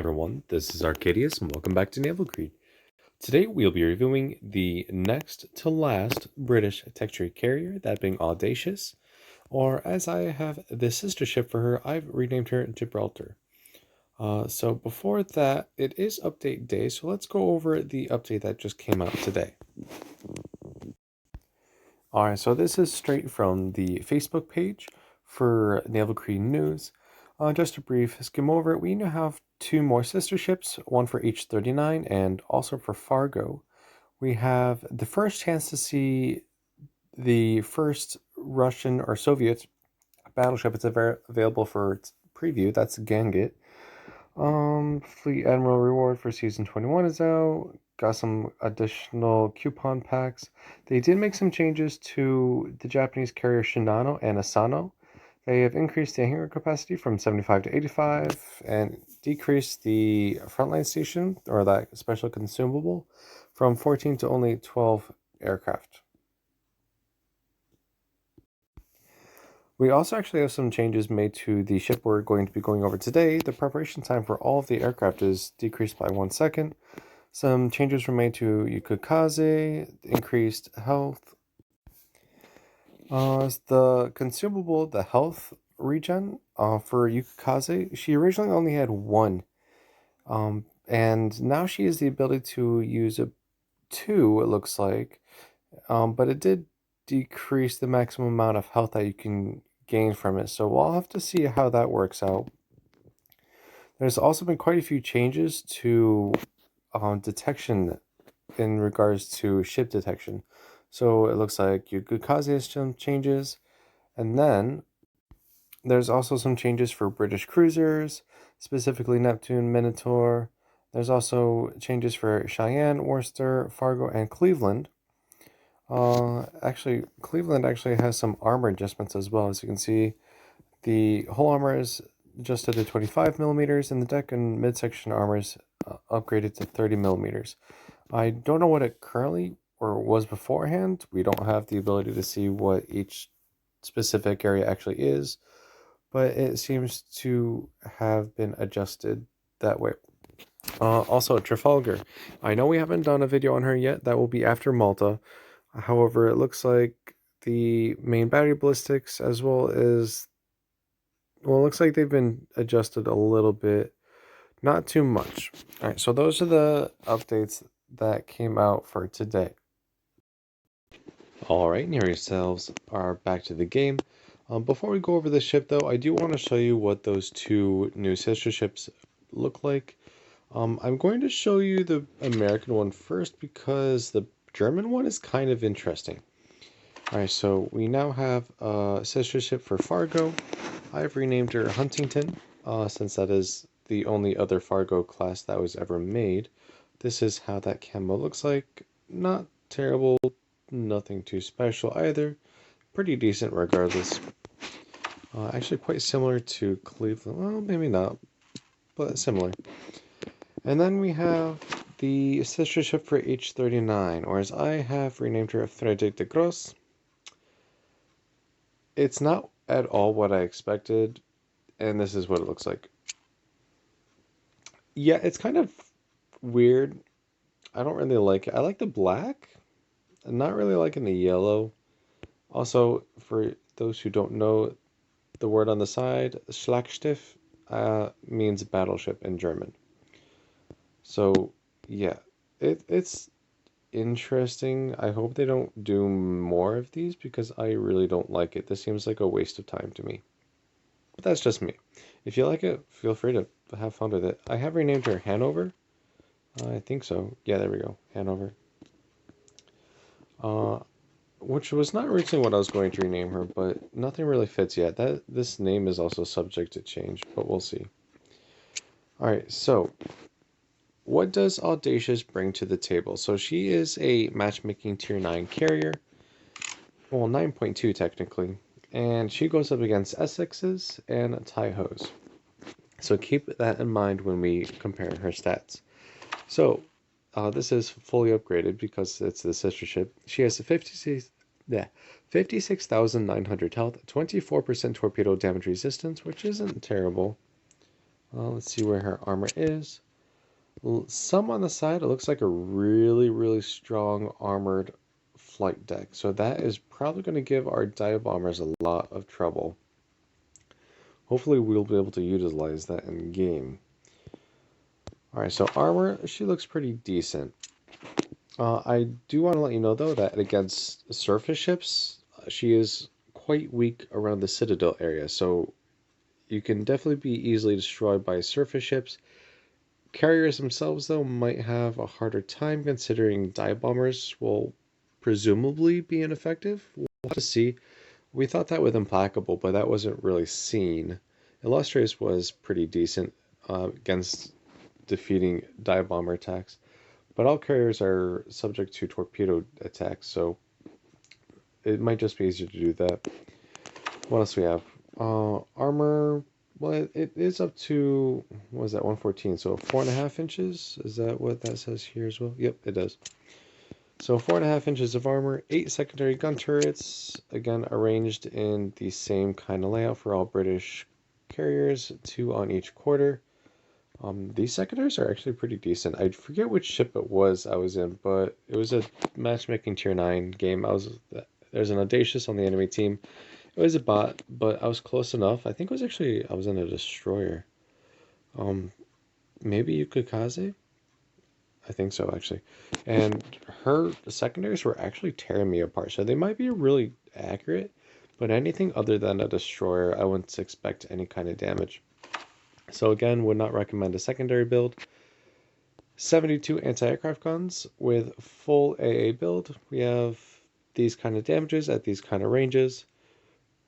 Everyone, this is Arcadius and welcome back to Naval Creed. Today we'll be reviewing the next to last British texture carrier, that being Audacious, or as I have the sister ship for her, I've renamed her Gibraltar. So before that, it is update day, so let's go over the update that just came out today. Alright, so this is straight from the Facebook page for Naval Creed News. Just a brief skim over it. We now have two more sister ships, one for H-39 and also for Fargo. We have the first chance to see the first Russian or Soviet battleship. It's available for its preview. That's Ganget. Fleet Admiral reward for season 21 is out. Got some additional coupon packs. They did make some changes to the Japanese carrier Shinano and Asano. They have increased the hangar capacity from 75 to 85 and decreased the frontline station, or that special consumable, from 14 to only 12 aircraft. We also actually have some changes made to the ship we're going to be going over today. The preparation time for all of the aircraft is decreased by 1 second. Some changes were made to Yukukaze, increased health. The consumable, the health regen for Yukukaze, she originally only had one. And now she has the ability to use two, it looks like. But it did decrease the maximum amount of health that you can gain from it. So we'll have to see how that works out. There's also been quite a few changes to detection in regards to ship detection. So it looks like Yukukaze has some changes. And then there's also some changes for British cruisers, specifically Neptune, Minotaur. There's also changes for Cheyenne, Worcester, Fargo, and Cleveland. Actually, Cleveland actually has some armor adjustments as well. As you can see, the hull armor is adjusted to 25 millimeters, and the deck and midsection armor is upgraded to 30 millimeters. I don't know what it currently or was beforehand. We don't have the ability to see what each specific area actually is, but it seems to have been adjusted that way. Also, Trafalgar. I know we haven't done a video on her yet. That will be after Malta. However, it looks like the main battery ballistics as well as, well, it looks like they've been adjusted a little bit. Not too much. All right, so those are the updates that came out for today. All right, and here yourselves are back to the game. Before we go over the ship, though, I do want to show you what those two new sister ships look like. I'm going to show you the American one first because the German one is kind of interesting. Alright, so we now have a sister ship for Fargo. I've renamed her Huntington, since that is the only other Fargo class that was ever made. This is how that camo looks like. Not terrible, nothing too special either. Pretty decent regardless. Actually quite similar to Cleveland. Well, maybe not, but similar. And then we have the sister ship for H-39, or as I have renamed her, Frederick de Gross. It's not at all what I expected, and this is what it looks like. Yeah, it's kind of weird. I don't really like it. I like the black. I'm not really liking the yellow. Also, for those who don't know, the word on the side, Schlachtschiff, means battleship in German. So, yeah, it's interesting. I hope they don't do more of these because I really don't like it. This seems like a waste of time to me. But that's just me. If you like it, feel free to have fun with it. I have renamed her Hanover. I think so. Yeah, there we go. Hanover. Which was not originally what I was going to rename her, but nothing really fits yet. This name is also subject to change, but we'll see. Alright, so what does Audacious bring to the table? So she is a matchmaking tier 9 carrier. Well, 9.2 technically. And she goes up against Essexes and Taihos. So keep that in mind when we compare her stats. So this is fully upgraded because it's the sister ship. She has a 56,900 health, 24% torpedo damage resistance, which isn't terrible. Let's see where her armor is. Some on the side, it looks like a really, really strong armored flight deck. So that is probably going to give our dive bombers a lot of trouble. Hopefully we'll be able to utilize that in game. Alright, so armor, she looks pretty decent. I do want to let you know though that against surface ships, she is quite weak around the Citadel area. So you can definitely be easily destroyed by surface ships. Carriers themselves, though, might have a harder time considering dive bombers will presumably be ineffective. We'll have to see. We thought that with Implacable, but that wasn't really seen. Illustrious was pretty decent against defeating dive bomber attacks, but all carriers are subject to torpedo attacks, so it might just be easier to do that. What else we have? Armor. Well, it is up to, what is that, 114? So 4.5 inches? Is that what that says here as well? Yep, it does. So 4.5 inches of armor, 8 secondary gun turrets, again arranged in the same kind of layout for all British carriers, 2 on each quarter. These secondaries are actually pretty decent. I forget which ship it was I was in, but it was a matchmaking tier 9 game. There's an Audacious on the enemy team. It was a bot, but I was close enough. I think it was actually, I was in a destroyer. Um, Maybe Yukikaze? I think so, actually. And her secondaries were actually tearing me apart. So they might be really accurate, but anything other than a destroyer, I wouldn't expect any kind of damage. So again, would not recommend a secondary build. 72 anti-aircraft guns with full AA build. We have these kind of damages at these kind of ranges.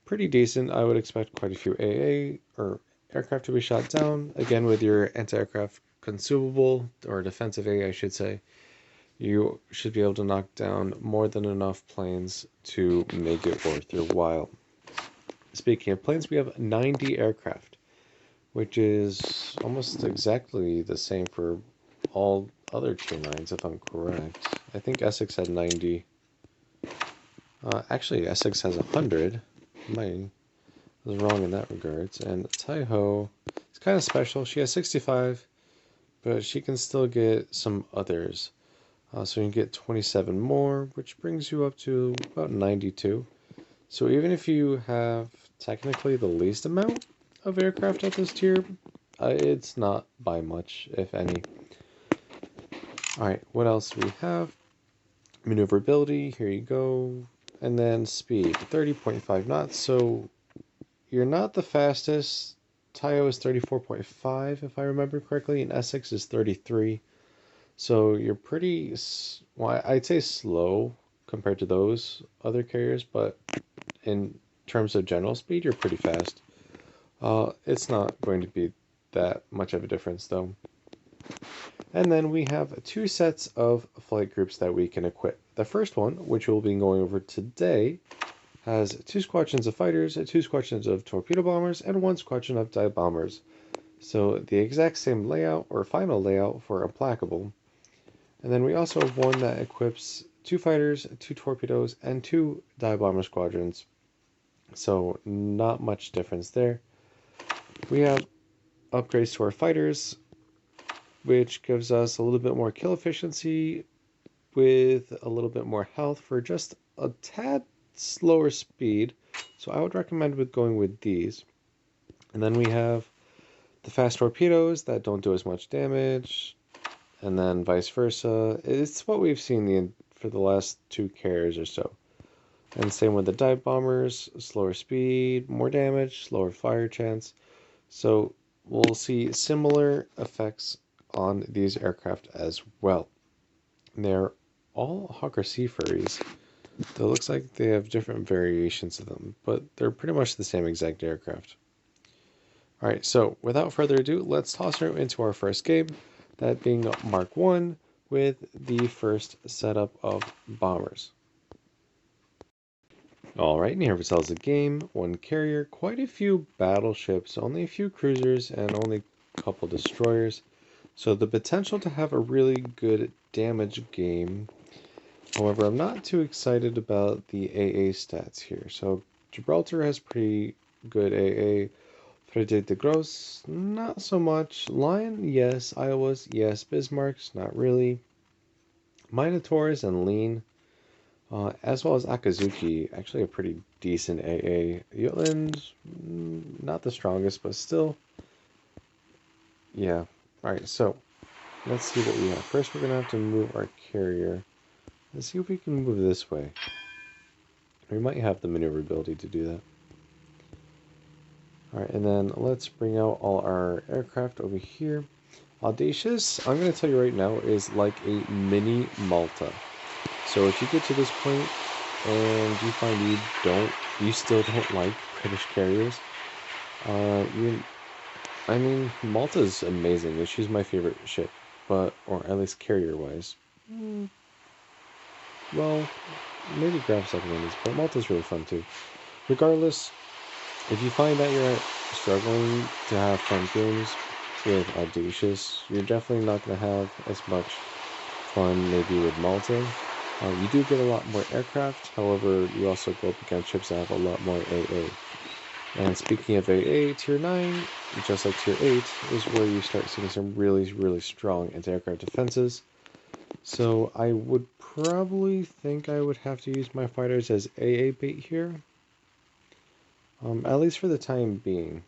Pretty decent. I would expect quite a few AA or aircraft to be shot down. Again, with your anti-aircraft consumable, or defensive AA, I should say, you should be able to knock down more than enough planes to make it worth your while. Speaking of planes, we have 90 aircraft, which is almost exactly the same for all other tier 9s, if I'm correct. I think Essex had 90. Actually, Essex has 100. I was wrong in that regards. And Taiho is kind of special. She has 65, but she can still get some others. So you can get 27 more, which brings you up to about 92. So even if you have technically the least amount of aircraft at this tier, it's not by much, if any. Alright, what else do we have? Maneuverability, here you go. And then speed, 30.5 knots. So you're not the fastest. Tayo is 34.5, if I remember correctly, and Essex is 33. So you're pretty, well, I'd say slow compared to those other carriers, but in terms of general speed, you're pretty fast. It's not going to be that much of a difference, though. And then we have 2 sets of flight groups that we can equip. The first one, which we'll be going over today, has 2 squadrons of fighters, 2 squadrons of torpedo bombers, and 1 squadron of dive bombers. So the exact same layout, or final layout, for Implacable. And then we also have one that equips 2 fighters, 2 torpedoes, and 2 dive bomber squadrons. So not much difference there. We have upgrades to our fighters, which gives us a little bit more kill efficiency with a little bit more health for just a tad slower speed. So I would recommend going with these. And then we have the fast torpedoes that don't do as much damage, and then vice versa. It's what we've seen for the last 2 carriers or so. And same with the dive bombers, slower speed, more damage, slower fire chance. So we'll see similar effects on these aircraft as well. They're all Hawker Sea Furries. It looks like they have different variations of them, but they're pretty much the same exact aircraft. Alright, so without further ado, let's toss her into our first game, that being Mark 1 with the first setup of bombers. Alright, and here we tells the game, 1 carrier, quite a few battleships, only a few cruisers, and only a couple destroyers. So the potential to have a really good damage game. However, I'm not too excited about the AA stats here. So Gibraltar has pretty good AA. Frederick the Gross, not so much. Lion, yes. Iowas, yes. Bismarcks, not really. Minotaurs and Lean, as well as Akazuki, actually a pretty decent AA. Jutland, not the strongest, but still, yeah. Alright, so let's see what we have. First, we're going to have to move our carrier. Let's see if we can move this way. We might have the maneuverability to do that. Alright, and then let's bring out all our aircraft over here. Audacious, I'm going to tell you right now, is like a mini Malta. So if you get to this point and you find you still don't like British carriers, I mean, Malta's amazing. She's my favorite ship, or at least carrier-wise. Well, maybe grab second is, but Malta's really fun too. Regardless, if you find that you're struggling to have fun games with Audacious, you're definitely not going to have as much fun maybe with Malta. You do get a lot more aircraft, however, you also go up against ships that have a lot more AA. And speaking of AA, Tier 9, just like Tier 8, is where you start seeing some really, really strong anti-aircraft defenses. So I would probably think I would have to use my fighters as AA bait here. At least for the time being.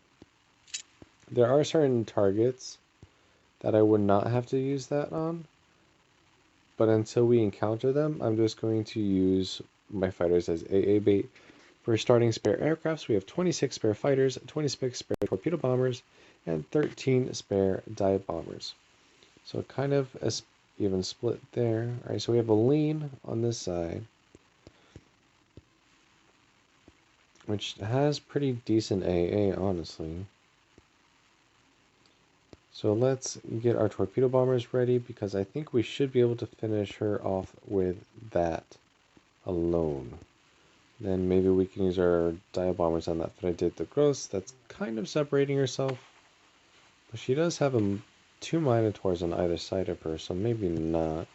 There are certain targets that I would not have to use that on. But until we encounter them, I'm just going to use my fighters as AA bait. For starting spare aircrafts, we have 26 spare fighters, 26 spare torpedo bombers, and 13 spare dive bombers. So kind of a even split there. Alright, so we have a Lean on this side, which has pretty decent AA, honestly. So let's get our torpedo bombers ready, because I think we should be able to finish her off with that alone. Then maybe we can use our dive bombers on that Frederick the Gross. That's kind of separating herself. But she does have two Minotaurs on either side of her, so maybe not.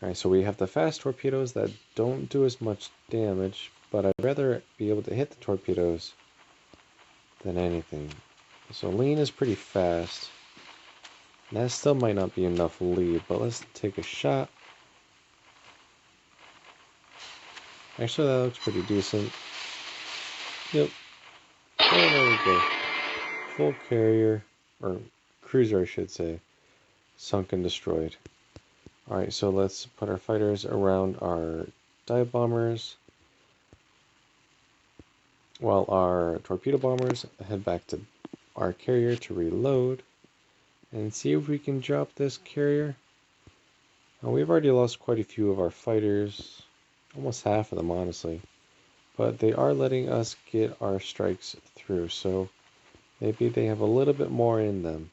Alright, so we have the fast torpedoes that don't do as much damage, but I'd rather be able to hit the torpedoes than anything. So Lean is pretty fast. And that still might not be enough lead, but let's take a shot. Actually, that looks pretty decent. Yep. Oh, there we go. Full carrier, or cruiser I should say, sunk and destroyed. Alright, so let's put our fighters around our dive bombers, while our torpedo bombers head back to our carrier to reload, and see if we can drop this carrier. Now, we've already lost quite a few of our fighters, almost half of them honestly, but they are letting us get our strikes through, so maybe they have a little bit more in them.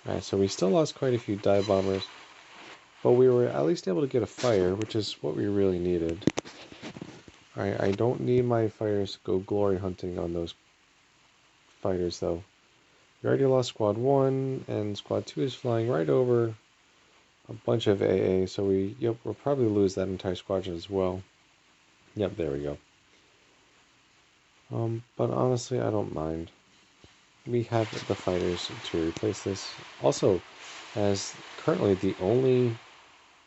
Alright, so we still lost quite a few dive bombers, but we were at least able to get a fire, which is what we really needed. Alright, I don't need my fighters to go glory hunting on those fighters though. We already lost Squad 1, and Squad 2 is flying right over a bunch of AA, so we'll probably lose that entire squadron as well. Yep, there we go. But honestly, I don't mind. We have the fighters to replace this. Also, as currently the only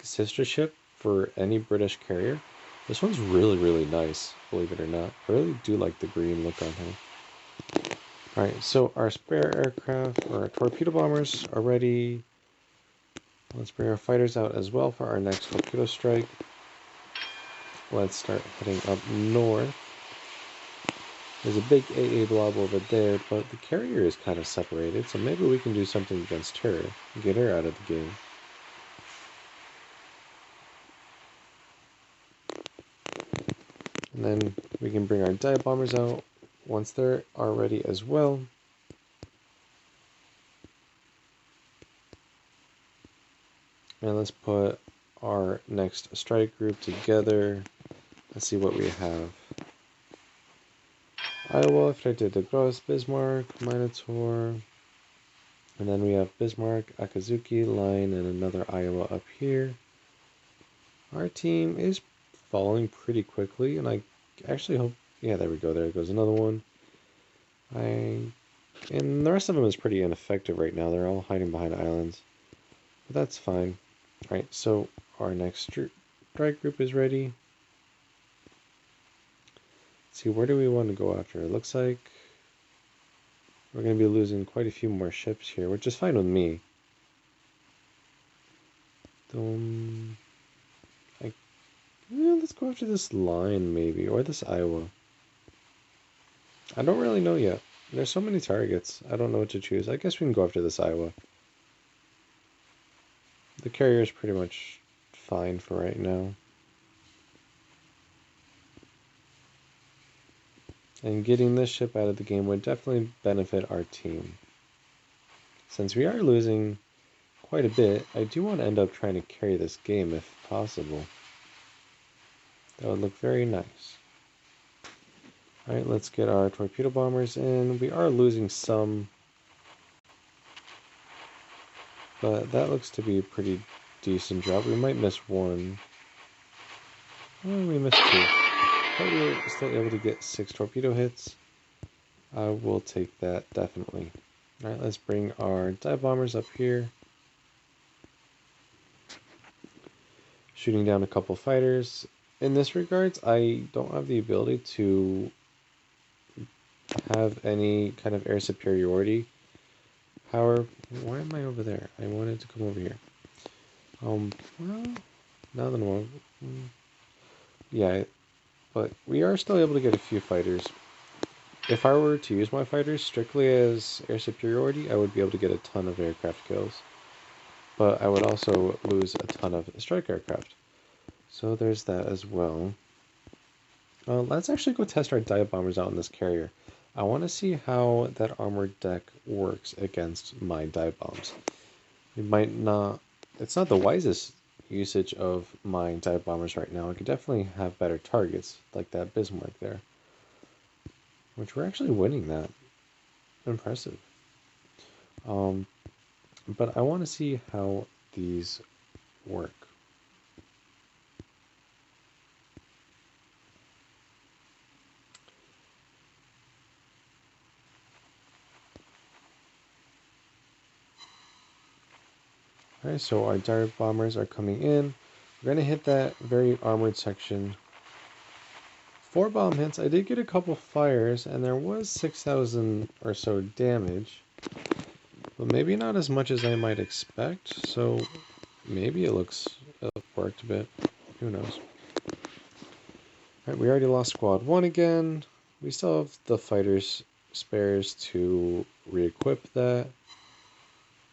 sister ship for any British carrier, this one's really, really nice, believe it or not. I really do like the green look on her. Alright, so our spare aircraft, or our torpedo bombers, are ready. Let's bring our fighters out as well for our next torpedo strike. Let's start heading up north. There's a big AA blob over there, but the carrier is kind of separated, so maybe we can do something against her and get her out of the game. And then we can bring our dive bombers out once they are ready as well. And let's put our next strike group together. Let's see what we have. Iowa, Frederick de Gross, Bismarck, Minotaur, And then we have Bismarck, Akazuki, Line, and another Iowa up here. Our team is falling pretty quickly, and I actually hope... Yeah, there we go. There goes another one. And the rest of them is pretty ineffective right now. They're all hiding behind islands. But that's fine. Alright, so our next strike group is ready. Let's see, where do we want to go after? It looks like we're going to be losing quite a few more ships here, which is fine with me. Let's go after this Line, maybe, or this Iowa. I don't really know yet. There's so many targets. I don't know what to choose. I guess we can go after this Iowa. The carrier is pretty much fine for right now. And getting this ship out of the game would definitely benefit our team. Since we are losing quite a bit, I do want to end up trying to carry this game if possible. That would look very nice. Alright, let's get our torpedo bombers in. We are losing some, but that looks to be a pretty decent job. We might miss one. Oh, we missed two. But we were still able to get 6 torpedo hits. I will take that, definitely. Alright, let's bring our dive bombers up here. Shooting down a couple fighters. In this regards, I don't have the ability to have any kind of air superiority. However, why am I over there? I wanted to come over here. Well, now that I'm... Yeah, but we are still able to get a few fighters. If I were to use my fighters strictly as air superiority, I would be able to get a ton of aircraft kills. But I would also lose a ton of strike aircraft. So there's that as well. Let's actually go test our dive bombers out in this carrier. I want to see how that armored deck works against my dive bombs. It might not... It's not the wisest usage of my dive bombers right now. I could definitely have better targets, like that Bismarck there. Which we're actually winning that. Impressive. But I want to see how these work. Alright, so our dive bombers are coming in. We're going to hit that very armored section. 4 bomb hits. I did get a couple fires, and there was 6,000 or so damage. But maybe not as much as I might expect, so maybe it worked a bit. Who knows? Alright, we already lost squad 1 again. We still have the fighters spares to re-equip that.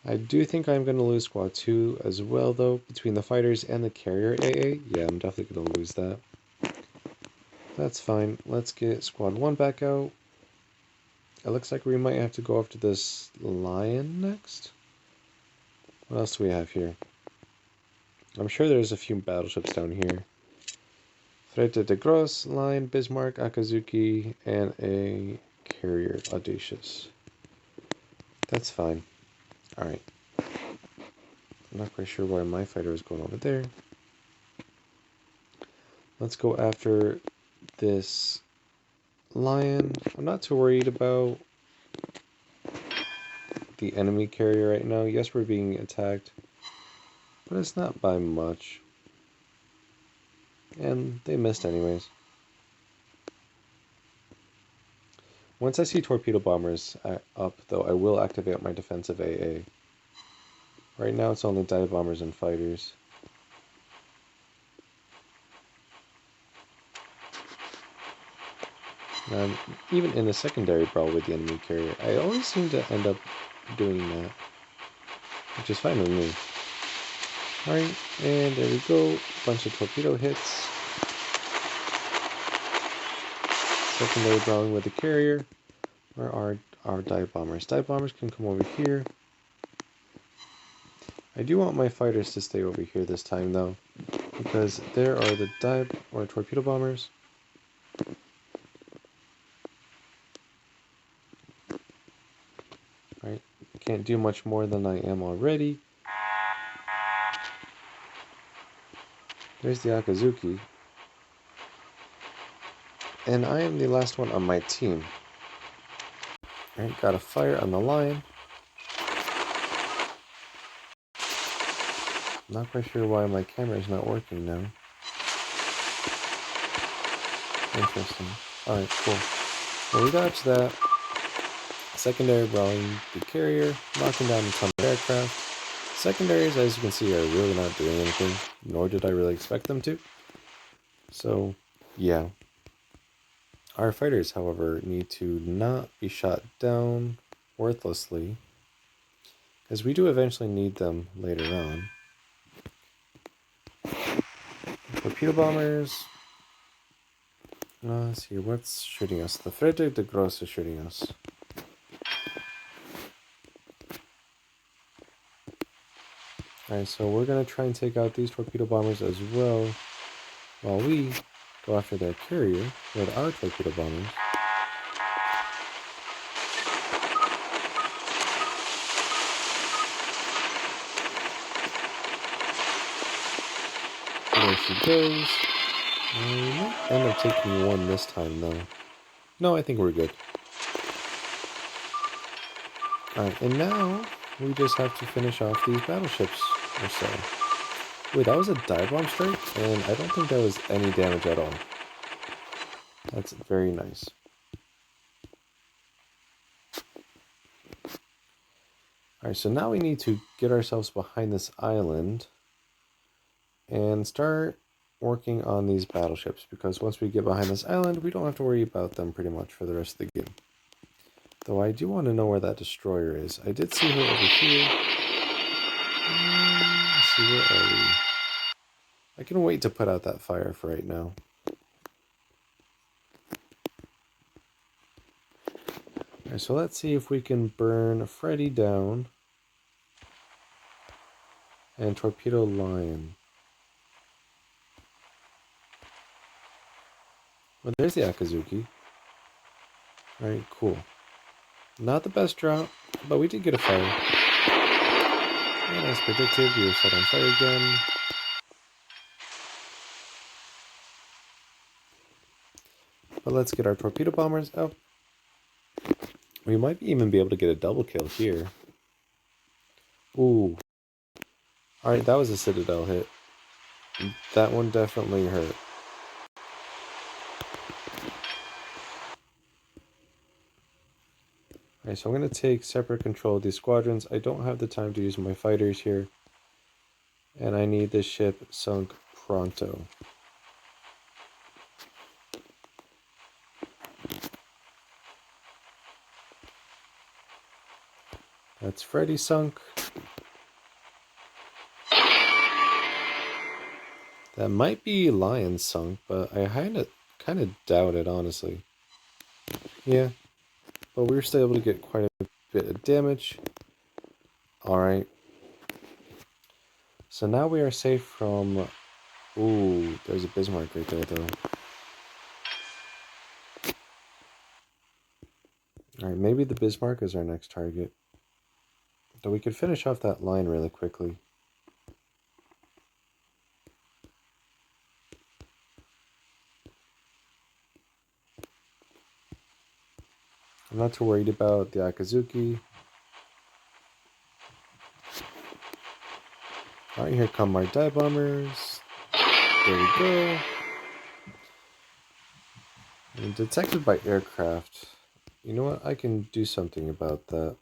I do think I'm going to lose squad 2 as well, though, between the fighters and the carrier AA. Yeah, I'm definitely going to lose that. That's fine. Let's get squad 1 back out. It looks like we might have to go after this Lion next. What else do we have here? I'm sure there's a few battleships down here. Frete de Gros, Line, Bismarck, Akazuki, and a carrier, Audacious. That's fine. Alright. I'm not quite sure why my fighter is going over there. Let's go after this Lion. I'm not too worried about the enemy carrier right now. Yes, we're being attacked, but it's not by much. And they missed anyways. Once I see torpedo bombers up, though, I will activate my defensive AA. Right now it's only dive bombers and fighters. Even in the secondary brawl with the enemy carrier, I always seem to end up doing that, which is fine with me. Alright, and there we go. Bunch of torpedo hits. Secondary brawling with the carrier. Where are our dive bombers? Dive bombers can come over here. I do want my fighters to stay over here this time, though, because there are the dive or torpedo bombers. Right, can't do much more than I am already. There's the Akazuki. And I am the last one on my team. Alright, got a fire on the lion. Not quite sure why my camera is not working now. Interesting. Alright, cool. Well, we dodged that. Secondary brawling the carrier, knocking down a ton of aircraft. Secondaries, as you can see, are really not doing anything, nor did I really expect them to. So, yeah. Our fighters, however, need to not be shot down worthlessly, because we do eventually need them later on. Torpedo bombers. Let's see, what's shooting us? The Frederick de Gross is shooting us. Alright, so we're going to try and take out these torpedo bombers as well, while we go after their carrier with our torpedo bombers. There she goes. We might end up taking one this time, though. No, I think we're good. Alright, and now we just have to finish off these battleships or so. Wait, that was a dive bomb strike? And I don't think that was any damage at all. That's very nice. Alright, so now we need to get ourselves behind this island and start working on these battleships, because once we get behind this island, we don't have to worry about them pretty much for the rest of the game. Though I do want to know where that destroyer is. I did see her over here. Let's see, where are we? I can wait to put out that fire for right now. Alright, so let's see if we can burn Freddy down and torpedo Lion. Well, there's the Akazuki. Alright, cool. Not the best drop, but we did get a fire. And as predicted, we were set on fire again. But let's get our torpedo bombers up. We might even be able to get a double kill here. Ooh. Alright, that was a Citadel hit. That one definitely hurt. Alright, so I'm going to take separate control of these squadrons. I don't have the time to use my fighters here. And I need this ship sunk pronto. That's Freddy sunk. That might be Lion sunk, but I kind of doubt it, honestly. Yeah, but we were still able to get quite a bit of damage. Alright. So now we are safe from... Ooh, there's a Bismarck right there, though. Alright, maybe the Bismarck is our next target. Though we could finish off that line really quickly. I'm not too worried about the Akazuki. Alright, here come our dive bombers. There we go. And detected by aircraft. You know what? I can do something about that.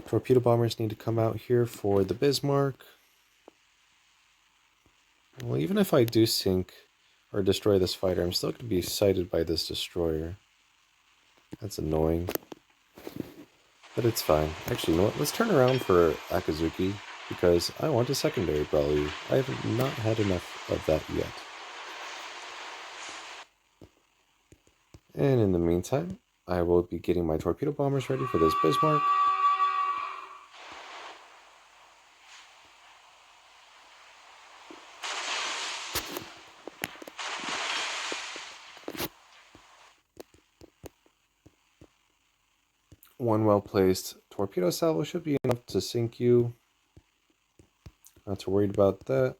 Torpedo bombers need to come out here for the Bismarck. Well, even if I do sink or destroy this fighter, I'm still going to be sighted by this destroyer. That's annoying. But it's fine. Actually, you know what? Let's turn around for Akazuki, because I want a secondary brawler. I have not had enough of that yet. And in the meantime, I will be getting my torpedo bombers ready for this Bismarck. one well-placed torpedo salvo should be enough to sink you. Not too worried about that.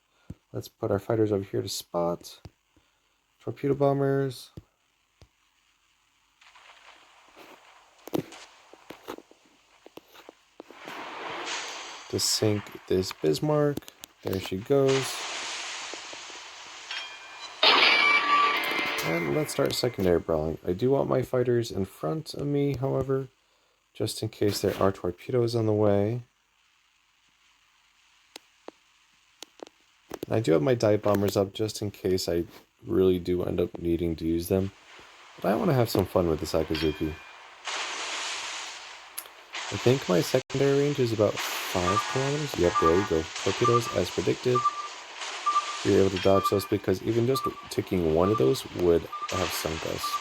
Let's put our fighters over here to spot. Torpedo bombers. To sink this Bismarck. There she goes. And let's start secondary brawling. I do want my fighters in front of me, however, just in case there are torpedoes on the way. I do have my dive bombers up just in case I really do end up needing to use them. But I want to have some fun with this Akazuki. I think my secondary range is about 5 kilometers. Yep, there we go. Torpedoes as predicted. We were able to dodge those because even just taking one of those would have sunk us.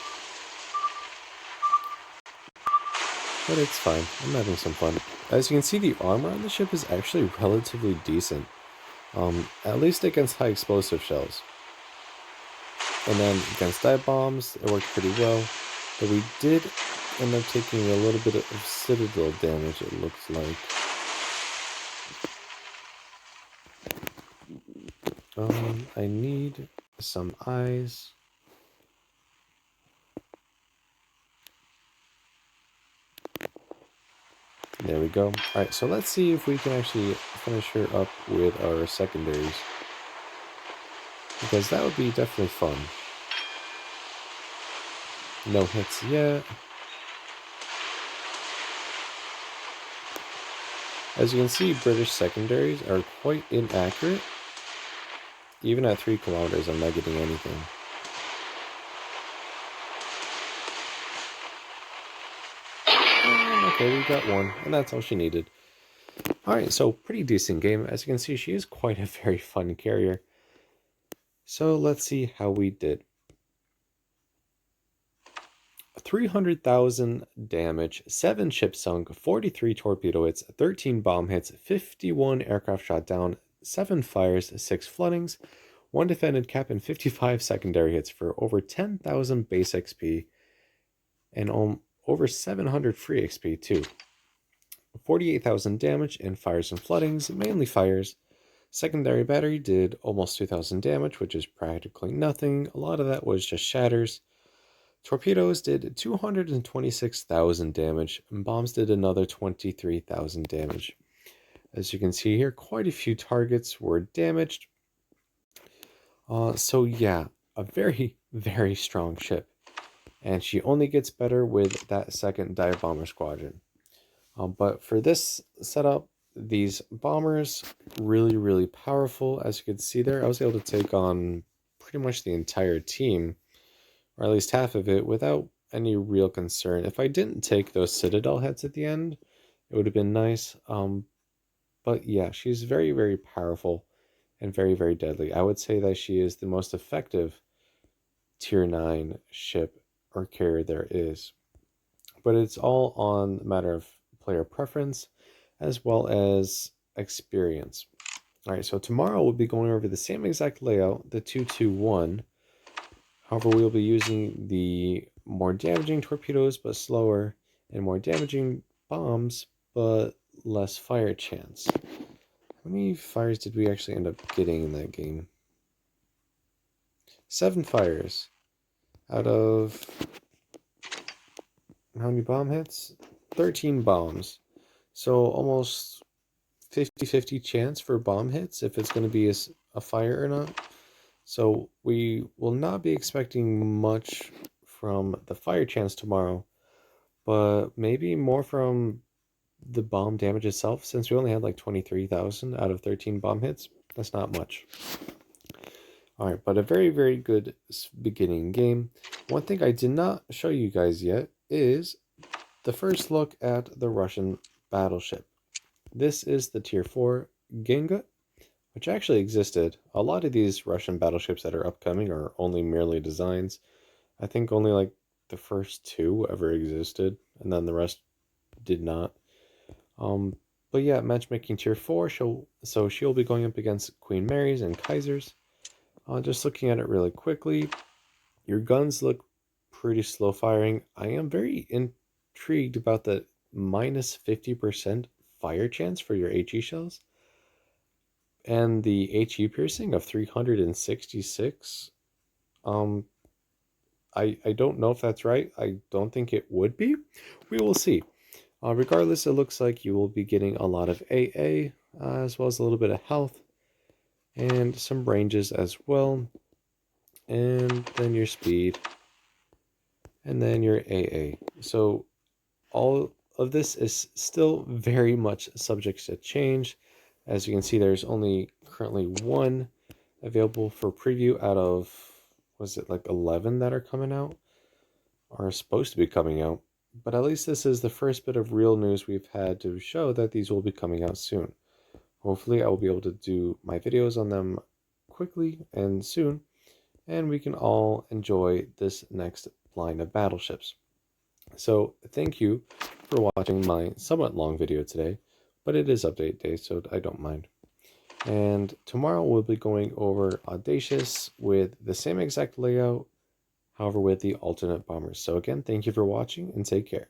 But it's fine. I'm having some fun. As you can see, the armor on the ship is actually relatively decent. At least against high explosive shells. And then against dive bombs, it worked pretty well. But we did end up taking a little bit of citadel damage, it looks like. I need some eyes. There we go. Alright, so let's see if we can actually finish her up with our secondaries. Because that would be definitely fun. No hits yet. As you can see, British secondaries are quite inaccurate. Even at 3 kilometers, I'm not getting anything. Okay, we got one, and that's all she needed. Alright, so pretty decent game. As you can see, she is quite a very fun carrier. So let's see how we did. 300,000 damage, 7 ships sunk, 43 torpedo hits, 13 bomb hits, 51 aircraft shot down, 7 fires, 6 floodings, 1 defended cap, and 55 secondary hits for over 10,000 base XP and over 700 free XP too. 48,000 damage in fires and floodings, mainly fires. Secondary battery did almost 2,000 damage, which is practically nothing. A lot of that was just shatters. Torpedoes did 226,000 damage, and bombs did another 23,000 damage. As you can see here, quite a few targets were damaged. So yeah, a very, very strong ship. And she only gets better with that second dive bomber squadron. But for this setup, these bombers, really, really powerful. As you can see there, I was able to take on pretty much the entire team, or at least half of it, without any real concern. If I didn't take those citadel hits at the end, it would have been nice. But yeah, she's very, very powerful and very, very deadly. I would say that she is the most effective tier 9 ship or carrier there is. But it's all on a matter of player preference as well as experience. Alright, so tomorrow we'll be going over the same exact layout, the 221. However, we'll be using the more damaging torpedoes but slower, and more damaging bombs but less fire chance. How many fires did we actually end up getting in that game? 7 fires out of how many bomb hits? 13 bombs. So almost 50-50 chance for bomb hits if it's going to be a fire or not. So we will not be expecting much from the fire chance tomorrow, but maybe more from the bomb damage itself, since we only had like 23,000 out of 13 bomb hits. That's not much. Alright, but a very, very good beginning game. One thing I did not show you guys yet is the first look at the Russian battleship. This is the Tier 4 Genga, which actually existed. A lot of these Russian battleships that are upcoming are only merely designs. I think only like the first 2 ever existed, and then the rest did not. But yeah, matchmaking Tier 4, so she'll be going up against Queen Mary's and Kaisers. Just looking at it really quickly, your guns look pretty slow firing. I am very intrigued about the minus 50% fire chance for your HE shells, and the HE piercing of 366. Um, I don't know if that's right. I don't think it would be. We will see. Regardless, it looks like you will be getting a lot of AA, as well as a little bit of health, and some ranges as well, and then your speed, and then your AA. So all of this is still very much subject to change. As you can see, there's only currently one available for preview out of, was it like 11 that are coming out, or are supposed to be coming out? But at least this is the first bit of real news we've had to show that these will be coming out soon. Hopefully I will be able to do my videos on them quickly and soon, and we can all enjoy this next line of battleships. So thank you for watching my somewhat long video today, but it is update day, so I don't mind. And tomorrow we'll be going over Audacious with the same exact layout, however with the alternate bombers. So again, thank you for watching and take care.